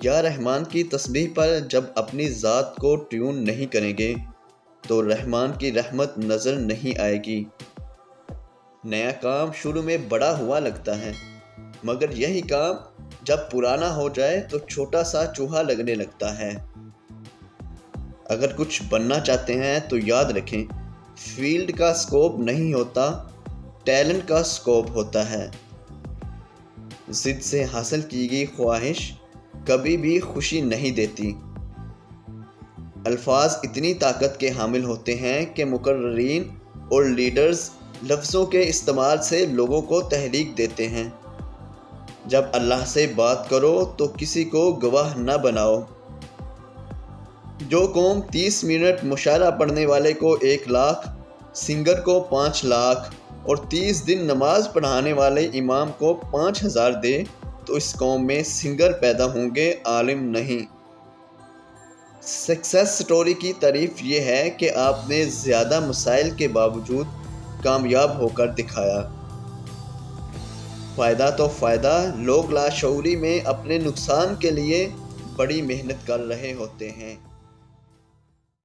یا رحمان کی تسبیح پر جب اپنی ذات کو ٹیون نہیں کریں گے تو رحمان کی رحمت نظر نہیں آئے گی۔ نیا کام شروع میں بڑا ہوا لگتا ہے، مگر یہی کام جب پرانا ہو جائے تو چھوٹا سا چوہا لگنے لگتا ہے۔ اگر کچھ بننا چاہتے ہیں تو یاد رکھیں، فیلڈ کا سکوپ نہیں ہوتا، ٹیلنٹ کا سکوپ ہوتا ہے۔ ضد سے حاصل کی گئی خواہش کبھی بھی خوشی نہیں دیتی۔ الفاظ اتنی طاقت کے حامل ہوتے ہیں کہ مقررین اور لیڈرز لفظوں کے استعمال سے لوگوں کو تحریک دیتے ہیں۔ جب اللہ سے بات کرو تو کسی کو گواہ نہ بناؤ۔ جو قوم 30 منٹ مشاعرہ پڑھنے والے کو 1 لاکھ، سنگر کو 5 لاکھ اور 30 دن نماز پڑھانے والے امام کو 5000 دے تو اس قوم میں سنگر پیدا ہوں گے، عالم نہیں۔ سکسیس سٹوری کی تعریف یہ ہے کہ آپ نے زیادہ مسائل کے باوجود کامیاب ہو کر دکھایا۔ فائدہ تو فائدہ، لوگ لاشعوری میں اپنے نقصان کے لیے بڑی محنت کر رہے ہوتے ہیں۔